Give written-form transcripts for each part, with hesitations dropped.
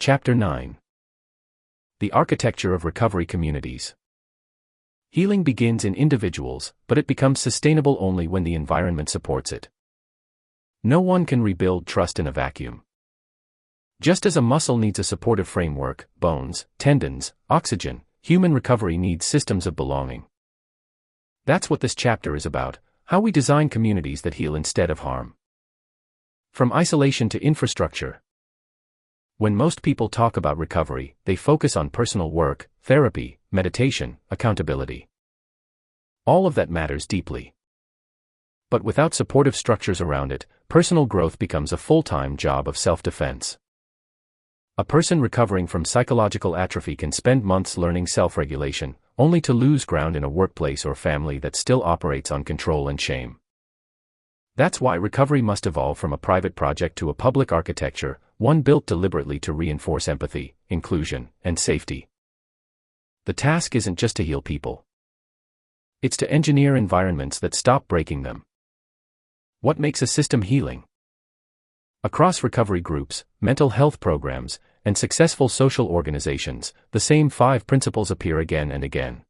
Chapter 9. The Architecture of Recovery Communities. Healing begins in individuals, but it becomes sustainable only when the environment supports it. No one can rebuild trust in a vacuum. Just as a muscle needs a supportive framework, bones, tendons, oxygen, human recovery needs systems of belonging. That's what this chapter is about: how we design communities that heal instead of harm. From isolation to infrastructure. When most people talk about recovery, they focus on personal work, therapy, meditation, accountability. All of that matters deeply. But without supportive structures around it, personal growth becomes a full-time job of self-defense. A person recovering from psychological atrophy can spend months learning self-regulation, only to lose ground in a workplace or family that still operates on control and shame. That's why recovery must evolve from a private project to a public architecture, one built deliberately to reinforce empathy, inclusion, and safety. The task isn't just to heal people. It's to engineer environments that stop breaking them. What makes a system healing? Across recovery groups, mental health programs, and successful social organizations, the same 5 principles appear again and again.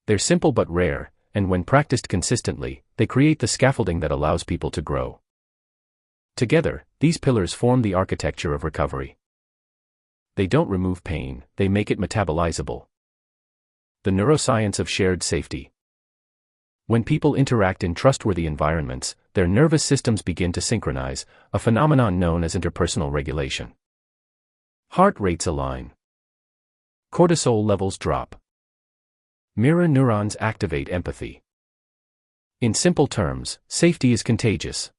They're simple but rare, and when practiced consistently, they create the scaffolding that allows people to grow. Together, these pillars form the architecture of recovery. They don't remove pain, they make it metabolizable. The neuroscience of shared safety. When people interact in trustworthy environments, their nervous systems begin to synchronize, a phenomenon known as interpersonal regulation. Heart rates align. Cortisol levels drop. Mirror neurons activate empathy. In simple terms, safety is contagious.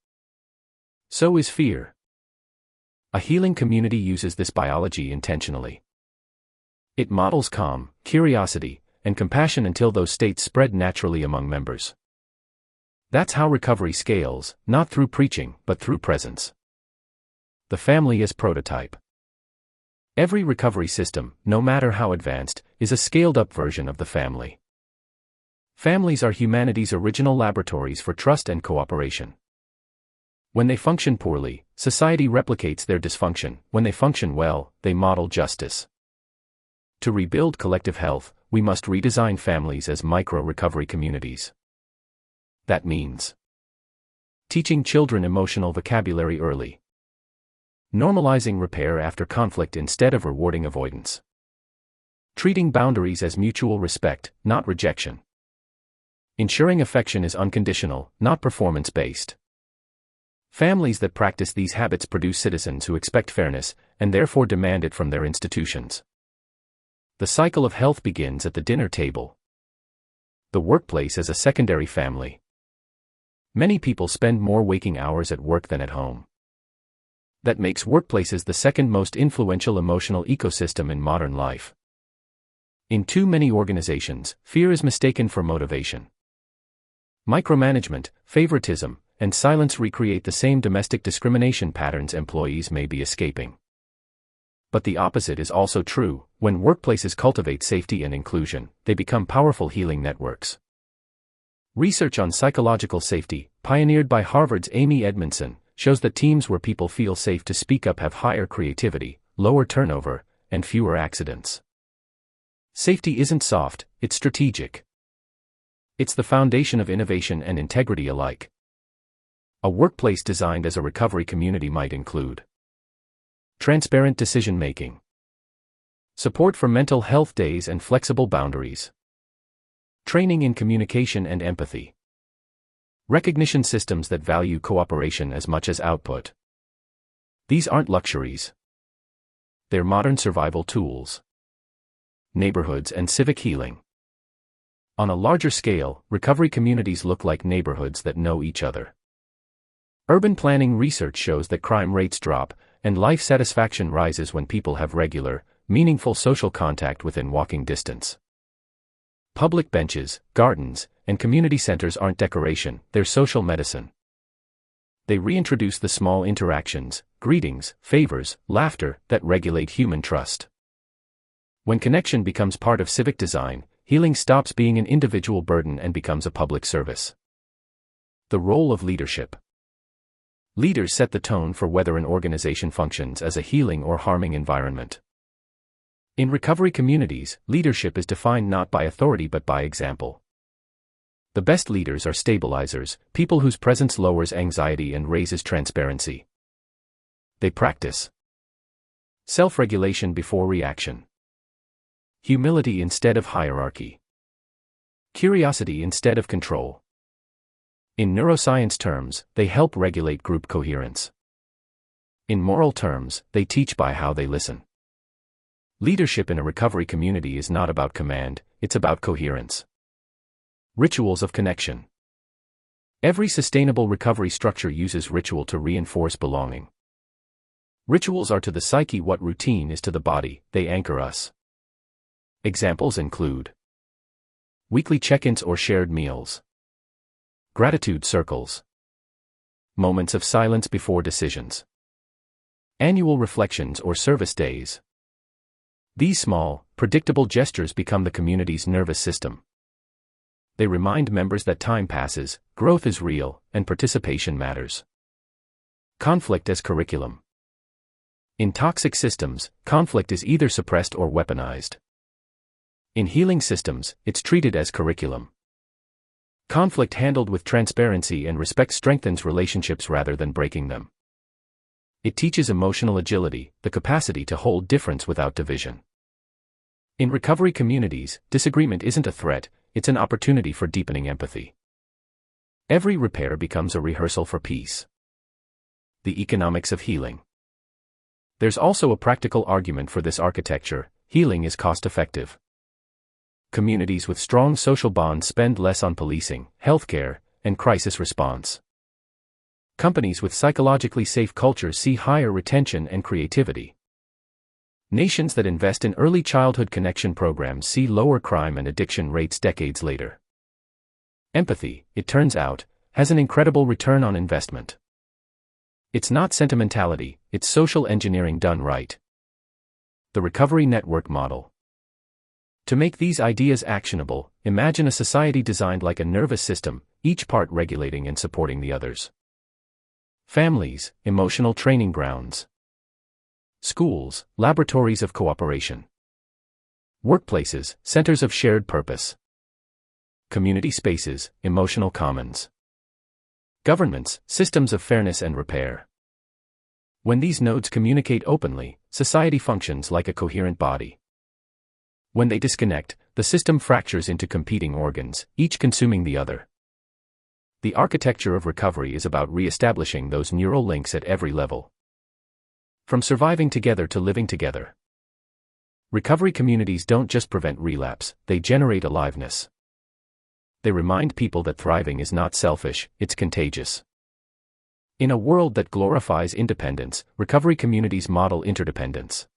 So is fear. A healing community uses this biology intentionally. It models calm, curiosity, and compassion until those states spread naturally among members. That's how recovery scales, not through preaching, but through presence. The family as prototype. Every recovery system, no matter how advanced, is a scaled-up version of the family. Families are humanity's original laboratories for trust and cooperation. When they function poorly, society replicates their dysfunction. When they function well, they model justice. To rebuild collective health, we must redesign families as micro-recovery communities. That means teaching children emotional vocabulary early. Normalizing repair after conflict instead of rewarding avoidance. Treating boundaries as mutual respect, not rejection. Ensuring affection is unconditional, not performance-based. Families that practice these habits produce citizens who expect fairness, and therefore demand it from their institutions. The cycle of health begins at the dinner table. The workplace as a secondary family. Many people spend more waking hours at work than at home. That makes workplaces the second most influential emotional ecosystem in modern life. In too many organizations, fear is mistaken for motivation. Micromanagement, favoritism, and silence recreate the same domestic discrimination patterns employees may be escaping. But the opposite is also true. When workplaces cultivate safety and inclusion, they become powerful healing networks. Research on psychological safety, pioneered by Harvard's Amy Edmondson, shows that teams where people feel safe to speak up have higher creativity, lower turnover, and fewer accidents. Safety isn't soft, it's strategic. It's the foundation of innovation and integrity alike. A workplace designed as a recovery community might include transparent decision-making, support for mental health days and flexible boundaries, training in communication and empathy, recognition systems that value cooperation as much as output. These aren't luxuries. They're modern survival tools. Neighborhoods and civic healing. On a larger scale, recovery communities look like neighborhoods that know each other. Urban planning research shows that crime rates drop, and life satisfaction rises when people have regular, meaningful social contact within walking distance. Public benches, gardens, and community centers aren't decoration, they're social medicine. They reintroduce the small interactions, greetings, favors, laughter, that regulate human trust. When connection becomes part of civic design, healing stops being an individual burden and becomes a public service. The role of leadership. Leaders set the tone for whether an organization functions as a healing or harming environment. In recovery communities, leadership is defined not by authority but by example. The best leaders are stabilizers, people whose presence lowers anxiety and raises transparency. They practice self-regulation before reaction, humility instead of hierarchy, curiosity instead of control. In neuroscience terms, they help regulate group coherence. In moral terms, they teach by how they listen. Leadership in a recovery community is not about command, it's about coherence. Rituals of connection. Every sustainable recovery structure uses ritual to reinforce belonging. Rituals are to the psyche what routine is to the body, they anchor us. Examples include weekly check-ins or shared meals, gratitude circles, moments of silence before decisions, annual reflections or service days. These small, predictable gestures become the community's nervous system. They remind members that time passes, growth is real, and participation matters. Conflict as curriculum. In toxic systems, conflict is either suppressed or weaponized. In healing systems, it's treated as curriculum. Conflict handled with transparency and respect strengthens relationships rather than breaking them. It teaches emotional agility, the capacity to hold difference without division. In recovery communities, disagreement isn't a threat, it's an opportunity for deepening empathy. Every repair becomes a rehearsal for peace. The economics of healing. There's also a practical argument for this architecture: healing is cost-effective. Communities with strong social bonds spend less on policing, healthcare, and crisis response. Companies with psychologically safe cultures see higher retention and creativity. Nations that invest in early childhood connection programs see lower crime and addiction rates decades later. Empathy, it turns out, has an incredible return on investment. It's not sentimentality, it's social engineering done right. The recovery network model. To make these ideas actionable, imagine a society designed like a nervous system, each part regulating and supporting the others. Families, emotional training grounds. Schools, laboratories of cooperation. Workplaces, centers of shared purpose. Community spaces, emotional commons. Governments, systems of fairness and repair. When these nodes communicate openly, society functions like a coherent body. When they disconnect, the system fractures into competing organs, each consuming the other. The architecture of recovery is about re-establishing those neural links at every level. From surviving together to living together. Recovery communities don't just prevent relapse, they generate aliveness. They remind people that thriving is not selfish, it's contagious. In a world that glorifies independence, recovery communities model interdependence.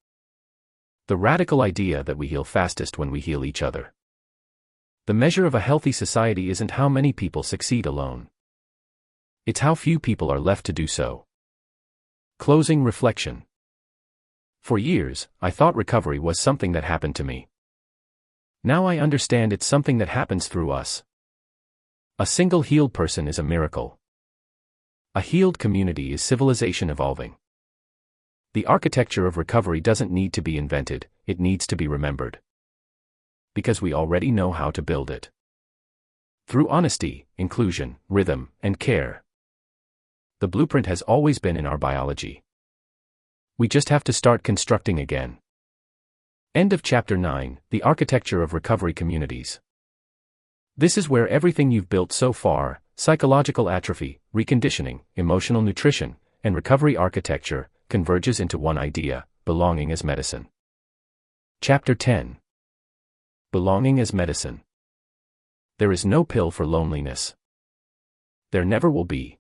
The radical idea that we heal fastest when we heal each other. The measure of a healthy society isn't how many people succeed alone. It's how few people are left to do so. Closing reflection. For years, I thought recovery was something that happened to me. Now I understand it's something that happens through us. A single healed person is a miracle. A healed community is civilization evolving. The architecture of recovery doesn't need to be invented, it needs to be remembered. Because we already know how to build it. Through honesty, inclusion, rhythm, and care. The blueprint has always been in our biology. We just have to start constructing again. End of Chapter 9, The Architecture of Recovery Communities. This is where everything you've built so far, psychological atrophy, reconditioning, emotional nutrition, and recovery architecture, converges into one idea: belonging as medicine. Chapter 10. Belonging as medicine. There is no pill for loneliness. There never will be.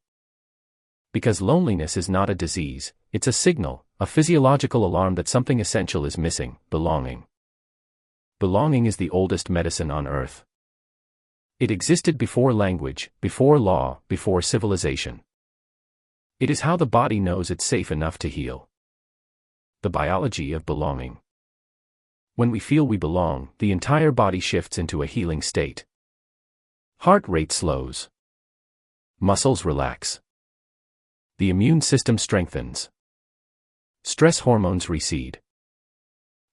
Because loneliness is not a disease, it's a signal, a physiological alarm that something essential is missing: belonging. Belonging is the oldest medicine on earth. It existed before language, before law, before civilization. It is how the body knows it's safe enough to heal. The biology of belonging. When we feel we belong, the entire body shifts into a healing state. Heart rate slows. Muscles relax. The immune system strengthens. Stress hormones recede.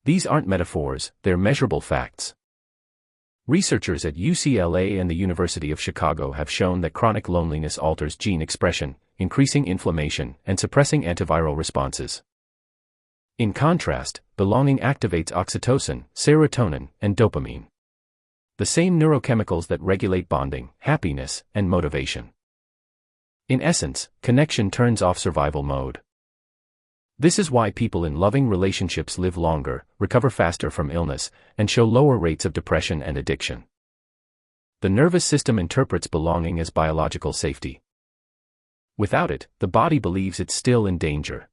These aren't metaphors, they're measurable facts. Researchers at UCLA and the University of Chicago have shown that chronic loneliness alters gene expression, increasing inflammation and suppressing antiviral responses. In contrast, belonging activates oxytocin, serotonin, and dopamine, the same neurochemicals that regulate bonding, happiness, and motivation. In essence, connection turns off survival mode. This is why people in loving relationships live longer, recover faster from illness, and show lower rates of depression and addiction. The nervous system interprets belonging as biological safety. Without it, the body believes it's still in danger.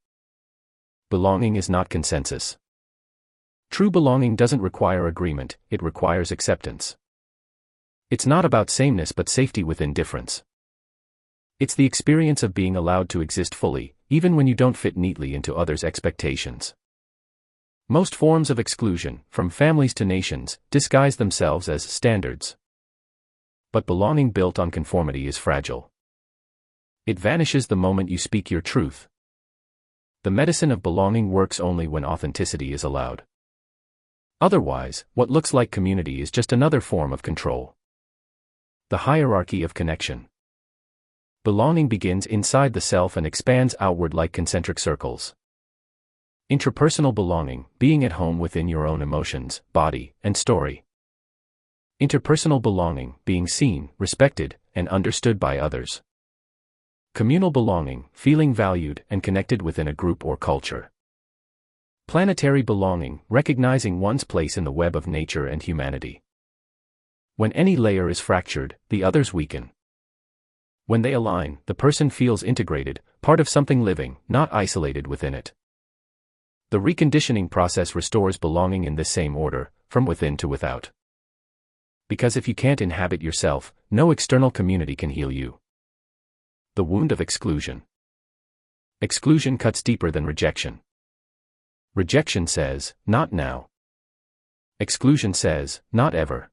Belonging is not consensus. True belonging doesn't require agreement, it requires acceptance. It's not about sameness but safety within difference. It's the experience of being allowed to exist fully, even when you don't fit neatly into others' expectations. Most forms of exclusion, from families to nations, disguise themselves as standards. But belonging built on conformity is fragile. It vanishes the moment you speak your truth. The medicine of belonging works only when authenticity is allowed. Otherwise, what looks like community is just another form of control. The hierarchy of connection. Belonging begins inside the self and expands outward like concentric circles. Intrapersonal belonging, being at home within your own emotions, body, and story. Interpersonal belonging, being seen, respected, and understood by others. Communal belonging, feeling valued and connected within a group or culture. Planetary belonging, recognizing one's place in the web of nature and humanity. When any layer is fractured, the others weaken. When they align, the person feels integrated, part of something living, not isolated within it. The reconditioning process restores belonging in this same order, from within to without. Because if you can't inhabit yourself, no external community can heal you. The wound of exclusion. Exclusion cuts deeper than rejection. Rejection says, not now. Exclusion says, not ever.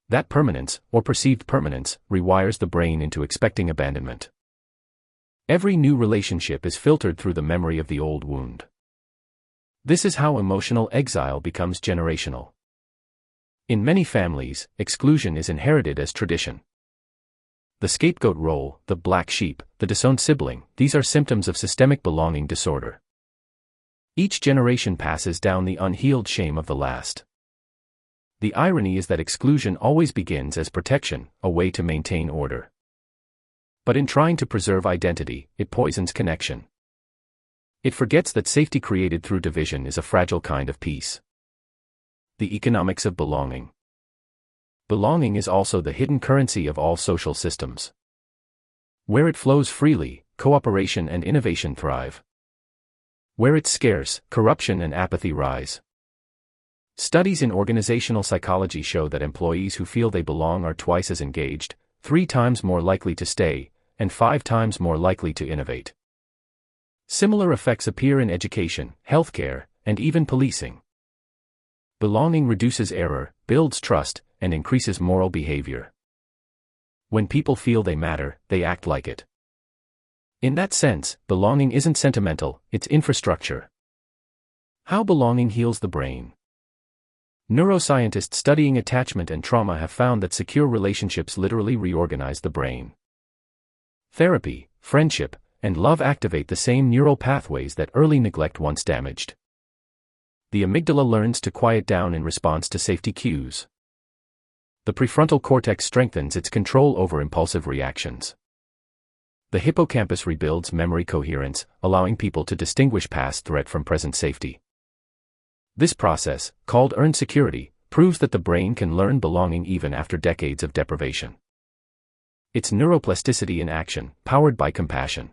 That permanence, or perceived permanence, rewires the brain into expecting abandonment. Every new relationship is filtered through the memory of the old wound. This is how emotional exile becomes generational. In many families, exclusion is inherited as tradition. The scapegoat role, the black sheep, the disowned sibling, these are symptoms of systemic belonging disorder. Each generation passes down the unhealed shame of the last. The irony is that exclusion always begins as protection, a way to maintain order. But in trying to preserve identity, it poisons connection. It forgets that safety created through division is a fragile kind of peace. The economics of belonging. Belonging is also the hidden currency of all social systems. Where it flows freely, cooperation and innovation thrive. Where it's scarce, corruption and apathy rise. Studies in organizational psychology show that employees who feel they belong are twice as engaged, 3 times more likely to stay, and 5 times more likely to innovate. Similar effects appear in education, healthcare, and even policing. Belonging reduces error, builds trust, and increases moral behavior. When people feel they matter, they act like it. In that sense, belonging isn't sentimental, it's infrastructure. How belonging heals the brain. Neuroscientists studying attachment and trauma have found that secure relationships literally reorganize the brain. Therapy, friendship, and love activate the same neural pathways that early neglect once damaged. The amygdala learns to quiet down in response to safety cues. The prefrontal cortex strengthens its control over impulsive reactions. The hippocampus rebuilds memory coherence, allowing people to distinguish past threat from present safety. This process, called earned security, proves that the brain can learn belonging even after decades of deprivation. It's neuroplasticity in action, powered by compassion.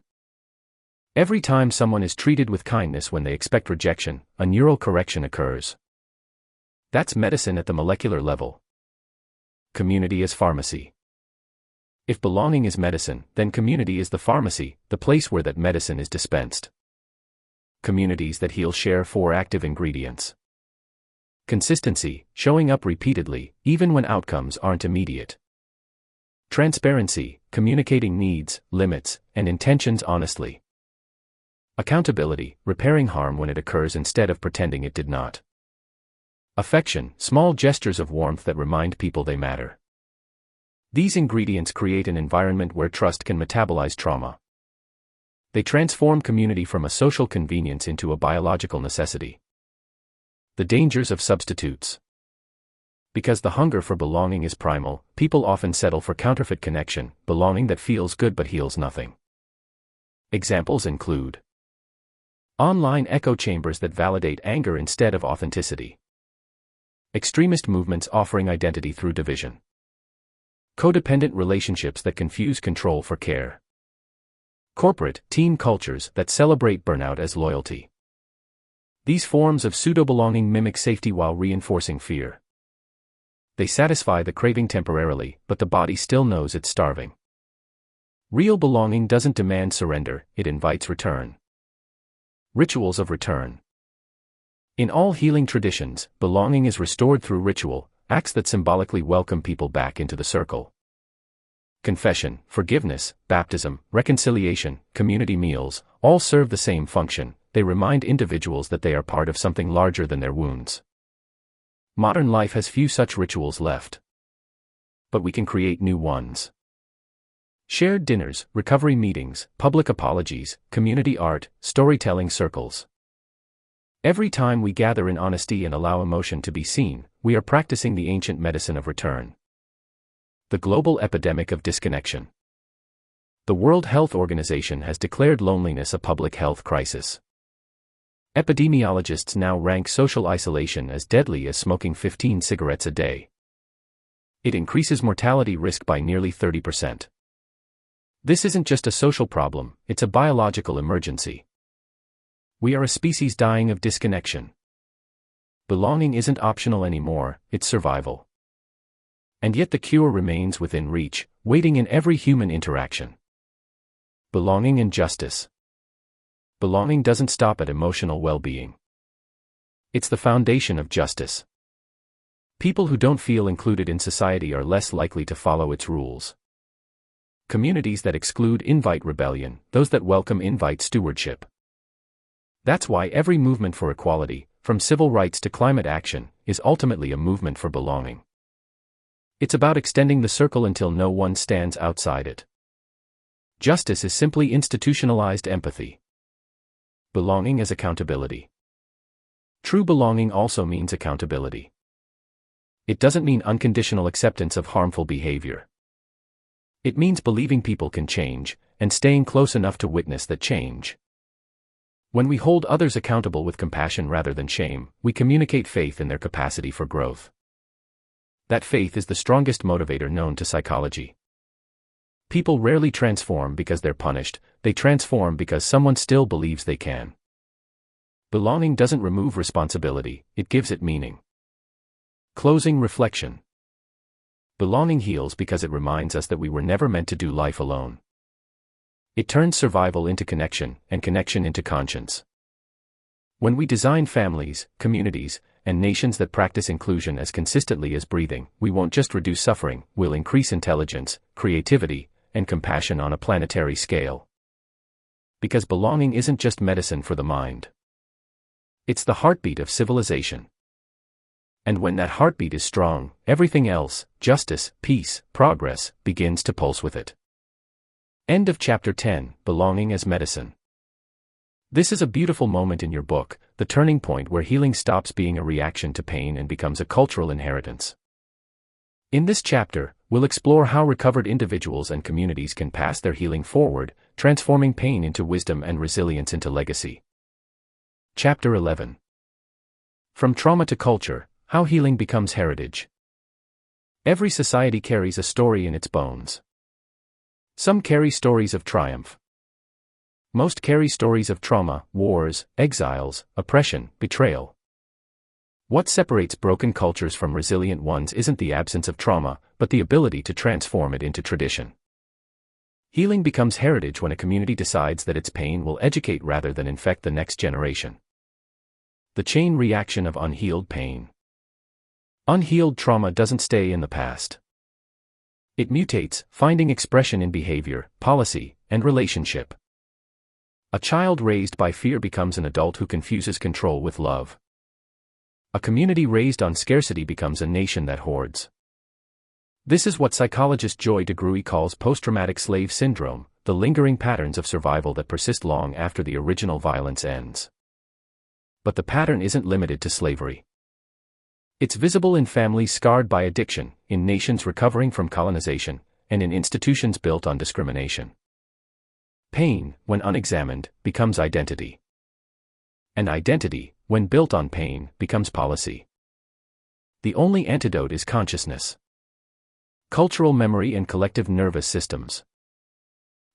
Every time someone is treated with kindness when they expect rejection, a neural correction occurs. That's medicine at the molecular level. Community as pharmacy. If belonging is medicine, then community is the pharmacy, the place where that medicine is dispensed. Communities that heal share 4 active ingredients. Consistency, showing up repeatedly, even when outcomes aren't immediate. Transparency, communicating needs, limits, and intentions honestly. Accountability, repairing harm when it occurs instead of pretending it did not. Affection, small gestures of warmth that remind people they matter. These ingredients create an environment where trust can metabolize trauma. They transform community from a social convenience into a biological necessity. The dangers of substitutes. Because the hunger for belonging is primal, people often settle for counterfeit connection, belonging that feels good but heals nothing. Examples include online echo chambers that validate anger instead of authenticity. Extremist movements offering identity through division. Codependent relationships that confuse control for care. Corporate, team cultures that celebrate burnout as loyalty. These forms of pseudo-belonging mimic safety while reinforcing fear. They satisfy the craving temporarily, but the body still knows it's starving. Real belonging doesn't demand surrender, it invites return. Rituals of return. In all healing traditions, belonging is restored through ritual, acts that symbolically welcome people back into the circle. Confession, forgiveness, baptism, reconciliation, community meals, all serve the same function. They remind individuals that they are part of something larger than their wounds. Modern life has few such rituals left. But we can create new ones. Shared dinners, recovery meetings, public apologies, community art, storytelling circles. Every time we gather in honesty and allow emotion to be seen, we are practicing the ancient medicine of return. The global epidemic of disconnection. The World Health Organization has declared loneliness a public health crisis. Epidemiologists now rank social isolation as deadly as smoking 15 cigarettes a day. It increases mortality risk by nearly 30%. This isn't just a social problem, it's a biological emergency. We are a species dying of disconnection. Belonging isn't optional anymore, it's survival. And yet the cure remains within reach, waiting in every human interaction. Belonging and justice. Belonging doesn't stop at emotional well-being. It's the foundation of justice. People who don't feel included in society are less likely to follow its rules. Communities that exclude invite rebellion, those that welcome invite stewardship. That's why every movement for equality, from civil rights to climate action, is ultimately a movement for belonging. It's about extending the circle until no one stands outside it. Justice is simply institutionalized empathy. Belonging as accountability. True belonging also means accountability. It doesn't mean unconditional acceptance of harmful behavior. It means believing people can change, and staying close enough to witness that change. When we hold others accountable with compassion rather than shame, we communicate faith in their capacity for growth. That faith is the strongest motivator known to psychology. People rarely transform because they're punished, they transform because someone still believes they can. Belonging doesn't remove responsibility, it gives it meaning. Closing reflection. Belonging heals because it reminds us that we were never meant to do life alone. It turns survival into connection, and connection into conscience. When we design families, communities, and nations that practice inclusion as consistently as breathing, we won't just reduce suffering, we'll increase intelligence, creativity, and compassion on a planetary scale. Because belonging isn't just medicine for the mind. It's the heartbeat of civilization. And when that heartbeat is strong, everything else, justice, peace, progress, begins to pulse with it. End of Chapter 10, Belonging as Medicine. This is a beautiful moment in your book, the turning point where healing stops being a reaction to pain and becomes a cultural inheritance. In this chapter, we'll explore how recovered individuals and communities can pass their healing forward, transforming pain into wisdom and resilience into legacy. Chapter 11. From Trauma to Culture, How Healing Becomes Heritage. Every society carries a story in its bones. Some carry stories of triumph. Most carry stories of trauma, wars, exiles, oppression, betrayal. What separates broken cultures from resilient ones isn't the absence of trauma, but the ability to transform it into tradition. Healing becomes heritage when a community decides that its pain will educate rather than infect the next generation. The chain reaction of unhealed pain. Unhealed trauma doesn't stay in the past. It mutates, finding expression in behavior, policy, and relationship. A child raised by fear becomes an adult who confuses control with love. A community raised on scarcity becomes a nation that hoards. This is what psychologist Joy DeGruy calls post-traumatic slave syndrome, the lingering patterns of survival that persist long after the original violence ends. But the pattern isn't limited to slavery. It's visible in families scarred by addiction, in nations recovering from colonization, and in institutions built on discrimination. Pain, when unexamined, becomes identity. And identity, when built on pain, becomes policy. The only antidote is consciousness. Cultural memory and collective nervous systems.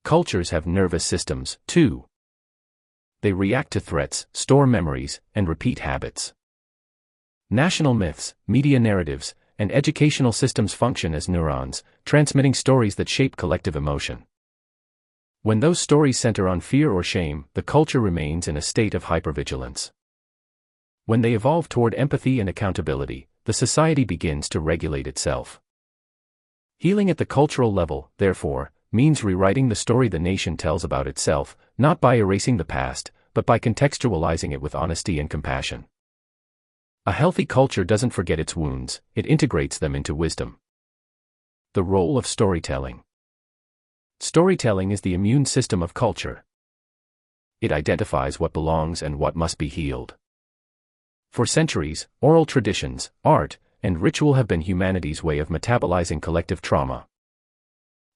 Cultures have nervous systems, too. They react to threats, store memories, and repeat habits. National myths, media narratives, and educational systems function as neurons, transmitting stories that shape collective emotion. When those stories center on fear or shame, the culture remains in a state of hypervigilance. When they evolve toward empathy and accountability, the society begins to regulate itself. Healing at the cultural level, therefore, means rewriting the story the nation tells about itself, not by erasing the past, but by contextualizing it with honesty and compassion. A healthy culture doesn't forget its wounds, it integrates them into wisdom. The role of storytelling. Storytelling is the immune system of culture. It identifies what belongs and what must be healed. For centuries, oral traditions, art, and ritual have been humanity's way of metabolizing collective trauma.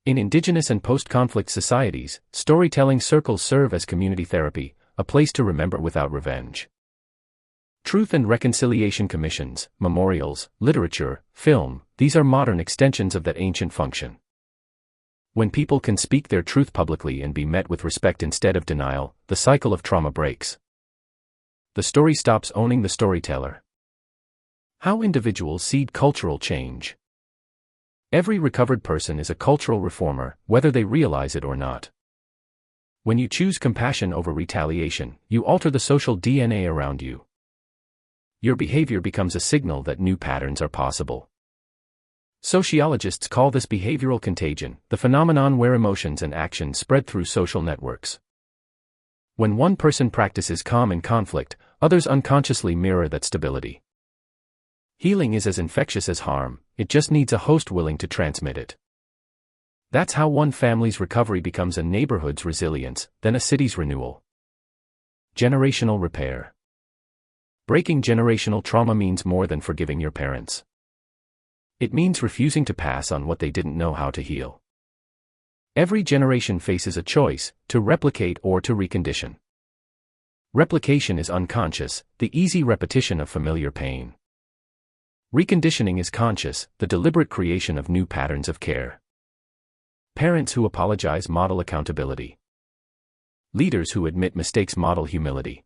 In indigenous and post-conflict societies, storytelling circles serve as community therapy, a place to remember without revenge. Truth and reconciliation commissions, memorials, literature, film, these are modern extensions of that ancient function. When people can speak their truth publicly and be met with respect instead of denial, the cycle of trauma breaks. The story stops owning the storyteller. How individuals seed cultural change. Every recovered person is a cultural reformer, whether they realize it or not. When you choose compassion over retaliation, you alter the social DNA around you. Your behavior becomes a signal that new patterns are possible. Sociologists call this behavioral contagion, the phenomenon where emotions and actions spread through social networks. When one person practices calm in conflict, others unconsciously mirror that stability. Healing is as infectious as harm, it just needs a host willing to transmit it. That's how one family's recovery becomes a neighborhood's resilience, then a city's renewal. Generational repair. Breaking generational trauma means more than forgiving your parents. It means refusing to pass on what they didn't know how to heal. Every generation faces a choice, to replicate or to recondition. Replication is unconscious, the easy repetition of familiar pain. Reconditioning is conscious, the deliberate creation of new patterns of care. Parents who apologize model accountability. Leaders who admit mistakes model humility.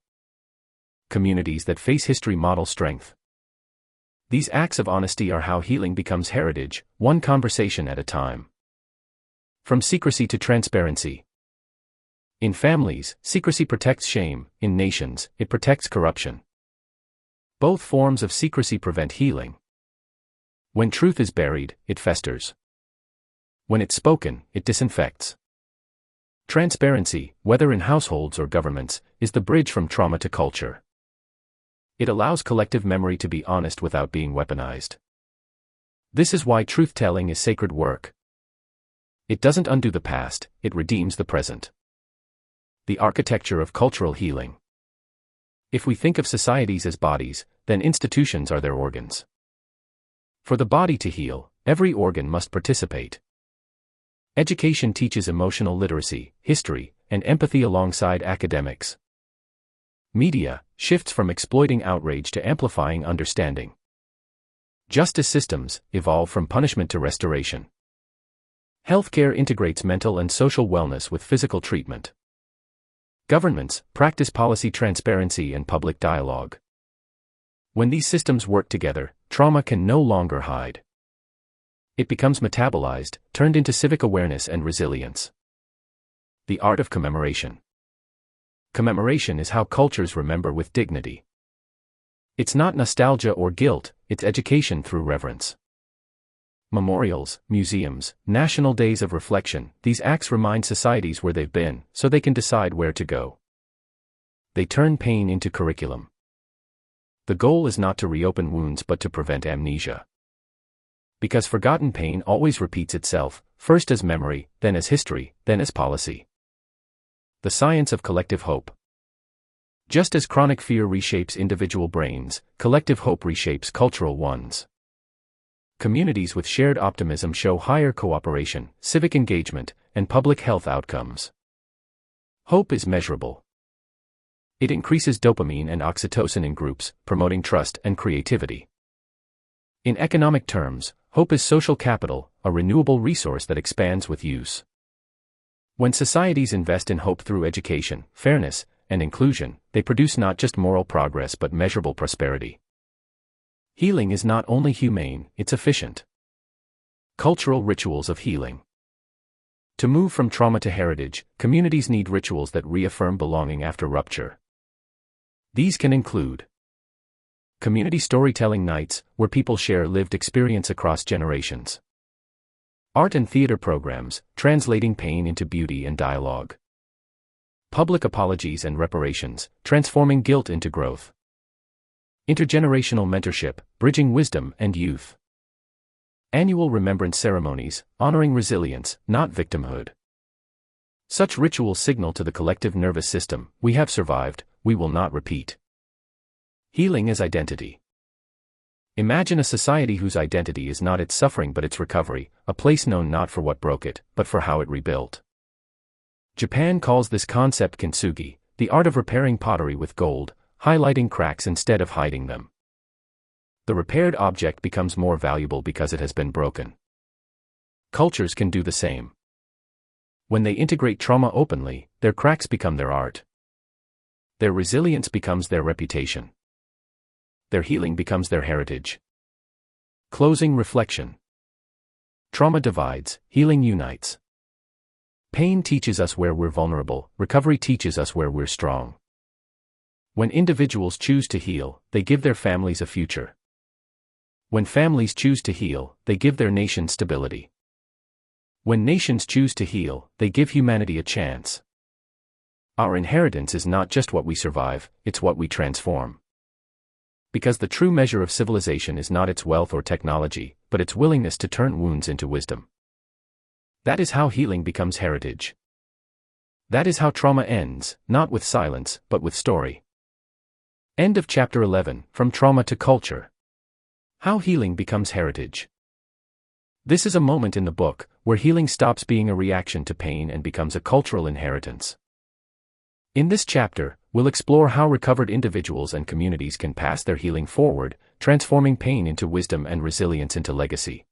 Communities that face history model strength. These acts of honesty are how healing becomes heritage, one conversation at a time. From secrecy to transparency. In families, secrecy protects shame, in nations, it protects corruption. Both forms of secrecy prevent healing. When truth is buried, it festers. When it's spoken, it disinfects. Transparency, whether in households or governments, is the bridge from trauma to culture. It allows collective memory to be honest without being weaponized. This is why truth-telling is sacred work. It doesn't undo the past, it redeems the present. The architecture of cultural healing. If we think of societies as bodies, then institutions are their organs. For the body to heal, every organ must participate. Education teaches emotional literacy, history, and empathy alongside academics. Media shifts from exploiting outrage to amplifying understanding. Justice systems evolve from punishment to restoration. Healthcare integrates mental and social wellness with physical treatment. Governments practice policy transparency and public dialogue. When these systems work together, trauma can no longer hide. It becomes metabolized, turned into civic awareness and resilience. The art of commemoration. Commemoration is how cultures remember with dignity. It's not nostalgia or guilt, it's education through reverence. Memorials, museums, national days of reflection, these acts remind societies where they've been, so they can decide where to go. They turn pain into curriculum. The goal is not to reopen wounds but to prevent amnesia. Because forgotten pain always repeats itself, first as memory, then as history, then as policy. The science of collective hope. Just as chronic fear reshapes individual brains, collective hope reshapes cultural ones. Communities with shared optimism show higher cooperation, civic engagement, and public health outcomes. Hope is measurable. It increases dopamine and oxytocin in groups, promoting trust and creativity. In economic terms, hope is social capital, a renewable resource that expands with use. When societies invest in hope through education, fairness, and inclusion, they produce not just moral progress but measurable prosperity. Healing is not only humane, it's efficient. Cultural rituals of healing. To move from trauma to heritage, communities need rituals that reaffirm belonging after rupture. These can include community storytelling nights, where people share lived experience across generations. Art and theater programs, translating pain into beauty and dialogue. Public apologies and reparations, transforming guilt into growth. Intergenerational mentorship, bridging wisdom and youth. Annual remembrance ceremonies, honoring resilience, not victimhood. Such rituals signal to the collective nervous system, we have survived, we will not repeat. Healing as identity. Imagine a society whose identity is not its suffering but its recovery, a place known not for what broke it, but for how it rebuilt. Japan calls this concept kintsugi, the art of repairing pottery with gold, highlighting cracks instead of hiding them. The repaired object becomes more valuable because it has been broken. Cultures can do the same. When they integrate trauma openly, their cracks become their art. Their resilience becomes their reputation. Their healing becomes their heritage. Closing reflection. Trauma divides, healing unites. Pain teaches us where we're vulnerable, recovery teaches us where we're strong. When individuals choose to heal, they give their families a future. When families choose to heal, they give their nation stability. When nations choose to heal, they give humanity a chance. Our inheritance is not just what we survive, it's what we transform. Because the true measure of civilization is not its wealth or technology, but its willingness to turn wounds into wisdom. That is how healing becomes heritage. That is how trauma ends, not with silence, but with story. End of chapter 11, From Trauma to Culture. How healing becomes heritage. This is a moment in the book where healing stops being a reaction to pain and becomes a cultural inheritance. In this chapter, we'll explore how recovered individuals and communities can pass their healing forward, transforming pain into wisdom and resilience into legacy.